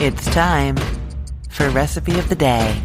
It's time for Recipe of the Day.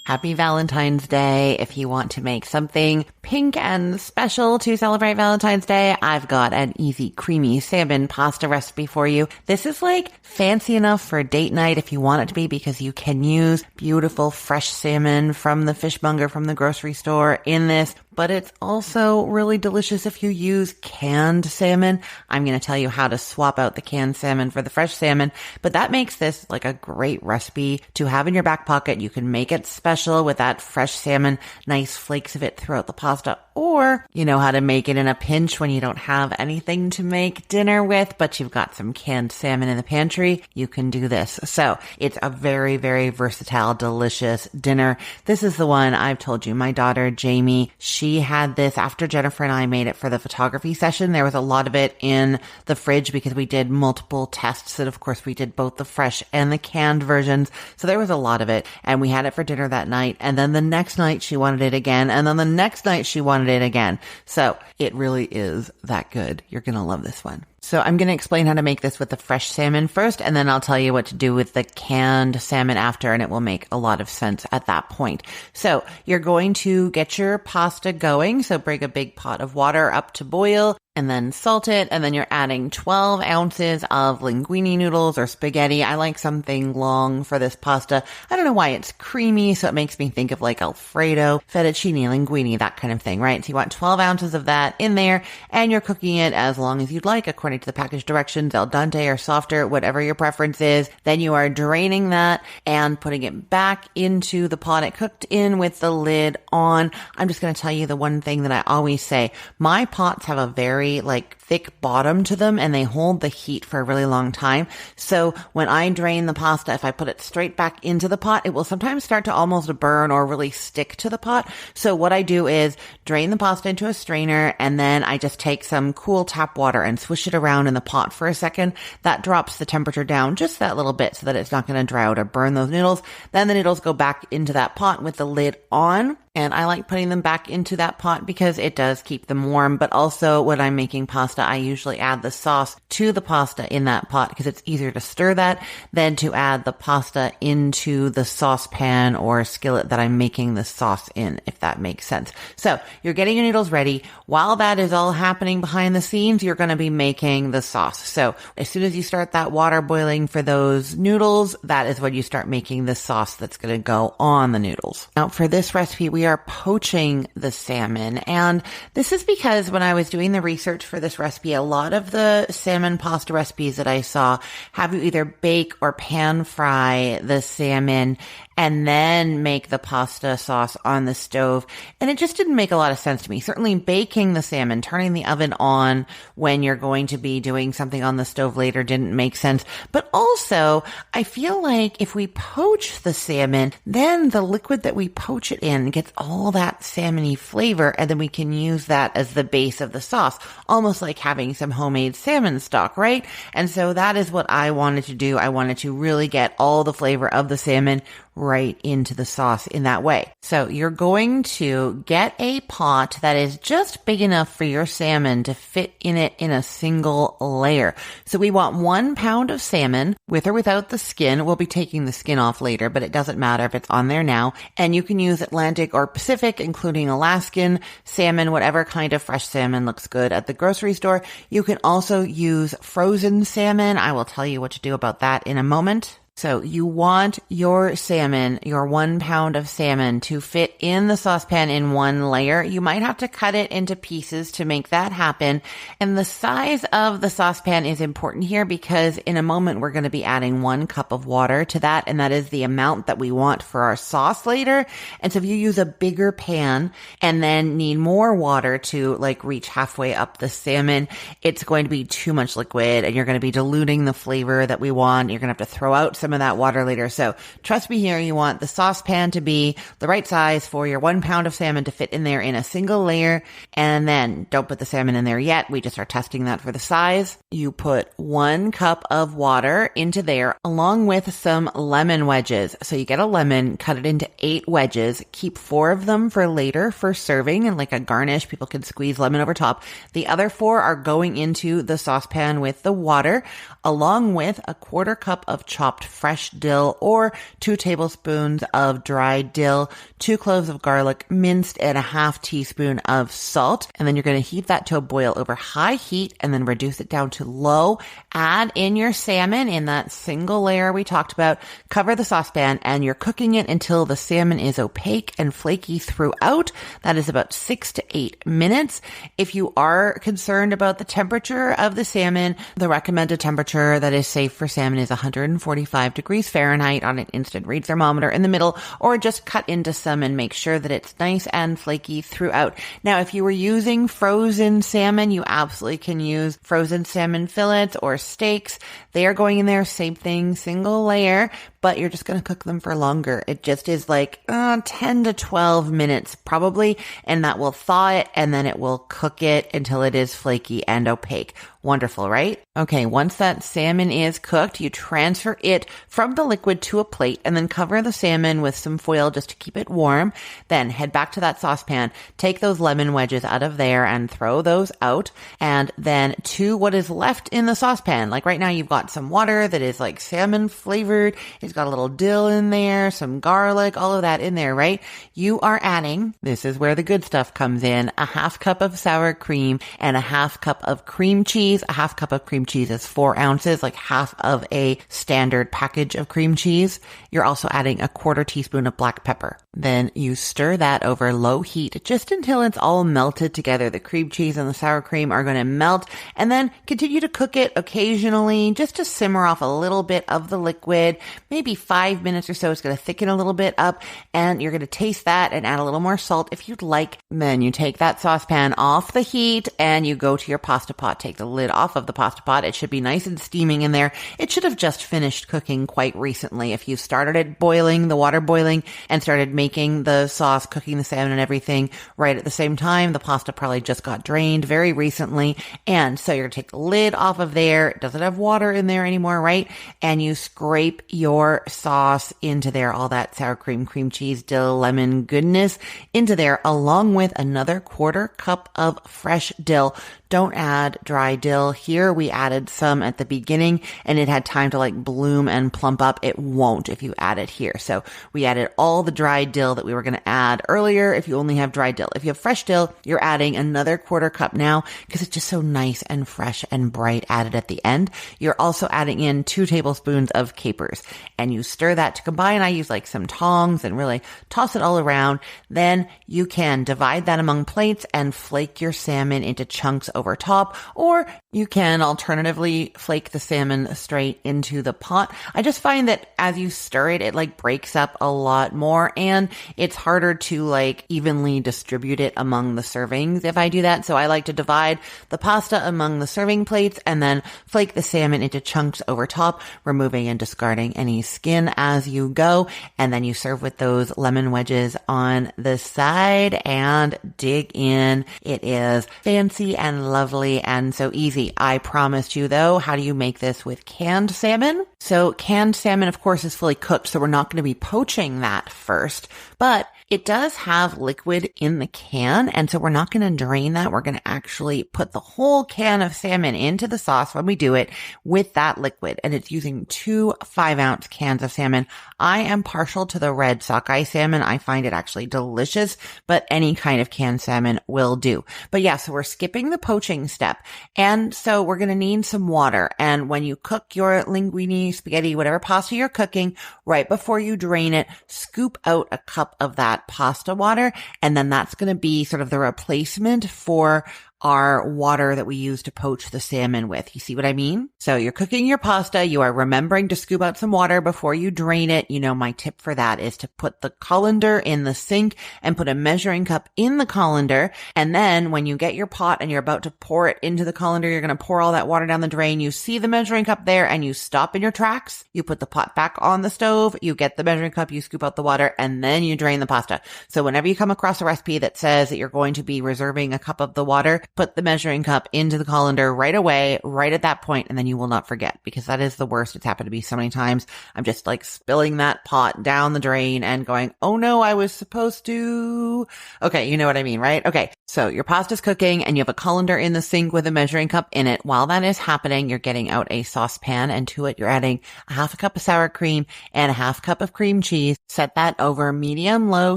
Happy Valentine's Day. If you want to make something pink and special to celebrate Valentine's Day, I've got an easy, creamy salmon pasta recipe for you. This is like fancy enough for date night if you want it to be, because you can use beautiful fresh salmon from the fishmonger from the grocery store in this. But it's also really delicious if you use canned salmon. I'm going to tell you how to swap out the canned salmon for the fresh salmon, but that makes this like a great recipe to have in your back pocket. You can make it special with that fresh salmon, nice flakes of it throughout the pasta, or you know how to make it in a pinch when you don't have anything to make dinner with, but you've got some canned salmon in the pantry. You can do this. So it's a very, very versatile, delicious dinner. This is the one I've told you. My daughter, Jamie, she had this after Jennifer and I made it for the photography session. There was a lot of it in the fridge because we did multiple tests. And of course we did both the fresh and the canned versions. So there was a lot of it, and we had it for dinner that night. And then the next night she wanted it again. And then the next night she wanted it again. So it really is that good. You're going to love this one. So I'm going to explain how to make this with the fresh salmon first, and then I'll tell you what to do with the canned salmon after, and it will make a lot of sense at that point. So you're going to get your pasta going. So bring a big pot of water up to boil, and then salt it, and then you're adding 12 ounces of linguine noodles or spaghetti. I like something long for this pasta. I don't know why, it's creamy, so it makes me think of like Alfredo, fettuccine, linguine, that kind of thing, right? So you want 12 ounces of that in there, and you're cooking it as long as you'd like, according to the package directions, al dente or softer, whatever your preference is. Then you are draining that and putting it back into the pot it cooked in with the lid on. I'm just going to tell you the one thing that I always say. My pots have a very like thick bottom to them, and they hold the heat for a really long time. So when I drain the pasta, if I put it straight back into the pot, it will sometimes start to almost burn or really stick to the pot. So what I do is drain the pasta into a strainer, and then I just take some cool tap water and swish it around in the pot for a second. That drops the temperature down just that little bit so that it's not going to dry out or burn those noodles. Then the noodles go back into that pot with the lid on. And I like putting them back into that pot because it does keep them warm. But also when I'm making pasta, I usually add the sauce to the pasta in that pot because it's easier to stir that than to add the pasta into the saucepan or skillet that I'm making the sauce in, if that makes sense. So you're getting your noodles ready. While that is all happening behind the scenes, you're going to be making the sauce. So as soon as you start that water boiling for those noodles, that is when you start making the sauce that's going to go on the noodles. Now for this recipe, we are poaching the salmon. And this is because when I was doing the research for this recipe, a lot of the salmon pasta recipes that I saw have you either bake or pan fry the salmon and then make the pasta sauce on the stove. And it just didn't make a lot of sense to me. Certainly baking the salmon, turning the oven on when you're going to be doing something on the stove later didn't make sense. But also, I feel like if we poach the salmon, then the liquid that we poach it in gets all that salmony flavor, and then we can use that as the base of the sauce, almost like having some homemade salmon stock, right? And so that is what I wanted to do. I wanted to really get all the flavor of the salmon right into the sauce in that way. So you're going to get a pot that is just big enough for your salmon to fit in it in a single layer. So we want 1 pound of salmon with or without the skin. We'll be taking the skin off later, but it doesn't matter if it's on there now. And you can use Atlantic or Pacific, including Alaskan salmon, whatever kind of fresh salmon looks good at the grocery store. You can also use frozen salmon. I will tell you what to do about that in a moment. So you want your salmon, your 1 pound of salmon, to fit in the saucepan in one layer. You might have to cut it into pieces to make that happen. And the size of the saucepan is important here because in a moment we're going to be adding 1 cup of water to that, and that is the amount that we want for our sauce later. And so if you use a bigger pan and then need more water to like reach halfway up the salmon, it's going to be too much liquid and you're going to be diluting the flavor that we want. You're going to have to throw out some of that water later. So trust me here, you want the saucepan to be the right size for your 1 pound of salmon to fit in there in a single layer. And then don't put the salmon in there yet. We just are testing that for the size. You put 1 cup of water into there along with some lemon wedges. So you get a lemon, cut it into 8 wedges, keep 4 of them for later for serving and like a garnish. People can squeeze lemon over top. The other 4 are going into the saucepan with the water, along with a 1/4 cup of chopped fresh dill or 2 tablespoons of dried dill, 2 cloves of garlic minced, and a 1/2 teaspoon of salt. And then you're going to heat that to a boil over high heat and then reduce it down to low. Add in your salmon in that single layer we talked about. Cover the saucepan and you're cooking it until the salmon is opaque and flaky throughout. That is about 6 to 8 minutes. If you are concerned about the temperature of the salmon, the recommended temperature that is safe for salmon is 145 degrees Fahrenheit on an instant read thermometer in the middle, or just cut into some and make sure that it's nice and flaky throughout. Now, if you were using frozen salmon, you absolutely can use frozen salmon fillets or steaks. They are going in there, same thing, single layer, but you're just going to cook them for longer. It just is like 10 to 12 minutes probably, and that will thaw it, and then it will cook it until it is flaky and opaque. Wonderful, right? Okay, once that salmon is cooked, you transfer it from the liquid to a plate and then cover the salmon with some foil just to keep it warm. Then head back to that saucepan, take those lemon wedges out of there and throw those out. And then to what is left in the saucepan, like right now you've got some water that is like salmon flavored. It's got a little dill in there, some garlic, all of that in there, right? You are adding, this is where the good stuff comes in, a 1/2 cup of sour cream and a 1/2 cup of cream cheese. A 1/2 cup of cream cheese is 4 ounces, like half of a standard package of cream cheese. You're also adding a 1/4 teaspoon of black pepper. Then you stir that over low heat just until it's all melted together. The cream cheese and the sour cream are going to melt, and then continue to cook it occasionally just to simmer off a little bit of the liquid, maybe 5 minutes or so. It's going to thicken a little bit up, and you're going to taste that and add a little more salt if you'd like. Then you take that saucepan off the heat and you go to your pasta pot. Take the lid off of the pasta pot. It should be nice and steaming in there. It should have just finished cooking quite recently. If you started it boiling, the water boiling, and started making the sauce, cooking the salmon and everything right at the same time, the pasta probably just got drained very recently. And so you're going to take the lid off of there. It doesn't have water in there anymore, right? And you scrape your sauce into there, all that sour cream, cream cheese, dill, lemon goodness into there, along with another 1/4 cup of fresh dill. Don't add dry dill. Here we added some at the beginning and it had time to like bloom and plump up. It won't if you add it here. So we added all the dried dill that we were going to add earlier if you only have dry dill. If you have fresh dill, you're adding another 1/4 cup now because it's just so nice and fresh and bright added at the end. You're also adding in 2 tablespoons of capers and you stir that to combine. I use like some tongs and really toss it all around. Then you can divide that among plates and flake your salmon into chunks over top, or you can alternatively flake the salmon straight into the pot. I just find that as you stir it, it like breaks up a lot more and it's harder to like evenly distribute it among the servings if I do that. So I like to divide the pasta among the serving plates and then flake the salmon into chunks over top, removing and discarding any skin as you go. And then you serve with those lemon wedges on the side and dig in. It is fancy and lovely and so easy. I promised you though, how do you make this with canned salmon? So canned salmon, of course, is fully cooked, so we're not going to be poaching that first, but it does have liquid in the can, and so we're not going to drain that. We're going to actually put the whole can of salmon into the sauce when we do it with that liquid, and it's using 2 5-ounce cans of salmon. I am partial to the red sockeye salmon. I find it actually delicious, but any kind of canned salmon will do. But yeah, so we're skipping the poaching step, and so we're going to need some water, and when you cook your linguine, spaghetti, whatever pasta you're cooking, right before you drain it, scoop out a cup of that pasta water, and then that's going to be sort of the replacement for our water that we use to poach the salmon with. You see what I mean? So you're cooking your pasta. You are remembering to scoop out some water before you drain it. You know, my tip for that is to put the colander in the sink and put a measuring cup in the colander. And then when you get your pot and you're about to pour it into the colander, you're going to pour all that water down the drain. You see the measuring cup there and you stop in your tracks. You put the pot back on the stove. You get the measuring cup, you scoop out the water, and then you drain the pasta. So whenever you come across a recipe that says that you're going to be reserving a cup of the water, put the measuring cup into the colander right away, right at that point, and then you will not forget, because that is the worst. It's happened to me so many times. I'm just like spilling that pot down the drain and going, oh no, I was supposed to. Okay, you know what I mean, right? Okay, so your pasta's cooking and you have a colander in the sink with a measuring cup in it. While that is happening, you're getting out a saucepan, and to it you're adding a half a cup of sour cream and a half cup of cream cheese. Set that over medium-low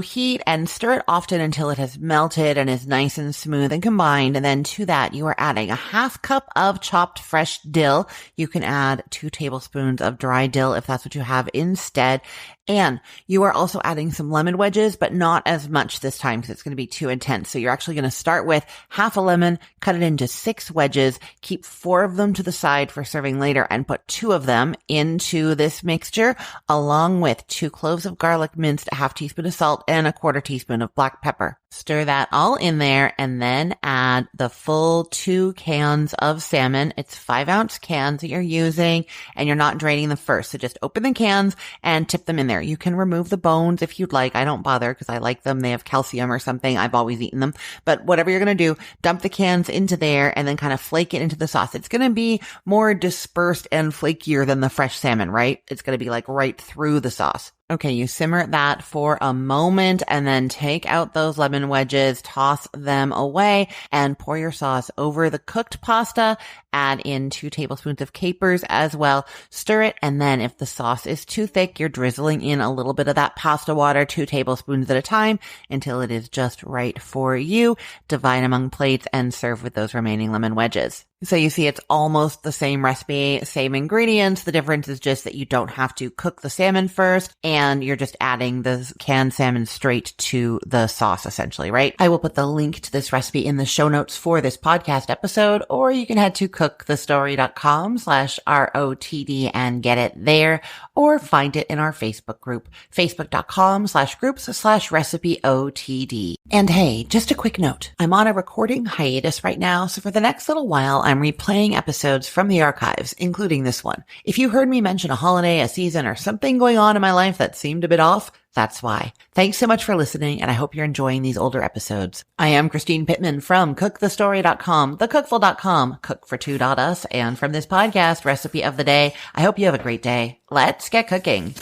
heat and stir it often until it has melted and is nice and smooth and combined. And then to that, you are adding a half cup of chopped fresh dill. You can add 2 tablespoons of dry dill if that's what you have instead. And you are also adding some lemon wedges, but not as much this time because it's going to be too intense. So you're actually going to start with half a lemon, cut it into 6 wedges, keep 4 of them to the side for serving later, and put 2 of them into this mixture, along with 2 cloves of garlic minced, a half teaspoon of salt, and a 1/4 teaspoon of black pepper. Stir that all in there and then add the full 2 cans of salmon. It's 5-ounce cans that you're using, and you're not draining them first. So just open the cans and tip them in there. You can remove the bones if you'd like. I don't bother because I like them. They have calcium or something. I've always eaten them. But whatever you're going to do, dump the cans into there and then kind of flake it into the sauce. It's going to be more dispersed and flakier than the fresh salmon, right? It's going to be like right through the sauce. Okay, you simmer that for a moment and then take out those lemon wedges, toss them away, and pour your sauce over the cooked pasta. Add in 2 tablespoons of capers as well. Stir it, and then if the sauce is too thick, you're drizzling in a little bit of that pasta water, 2 tablespoons at a time, until it is just right for you. Divide among plates and serve with those remaining lemon wedges. So you see it's almost the same recipe, same ingredients. The difference is just that you don't have to cook the salmon first, and you're just adding the canned salmon straight to the sauce essentially, right? I will put the link to this recipe in the show notes for this podcast episode, or you can head to cookthestory.com/ROTD and get it there, or find it in our Facebook group, facebook.com/groups/recipeotd. And hey, just a quick note. I'm on a recording hiatus right now, so for the next little while, I'm replaying episodes from the archives, including this one. If you heard me mention a holiday, a season, or something going on in my life that seemed a bit off, that's why. Thanks so much for listening, and I hope you're enjoying these older episodes. I am Christine Pittman from cookthestory.com, thecookful.com, cookfor2.us, and from this podcast, Recipe of the Day. I hope you have a great day. Let's get cooking.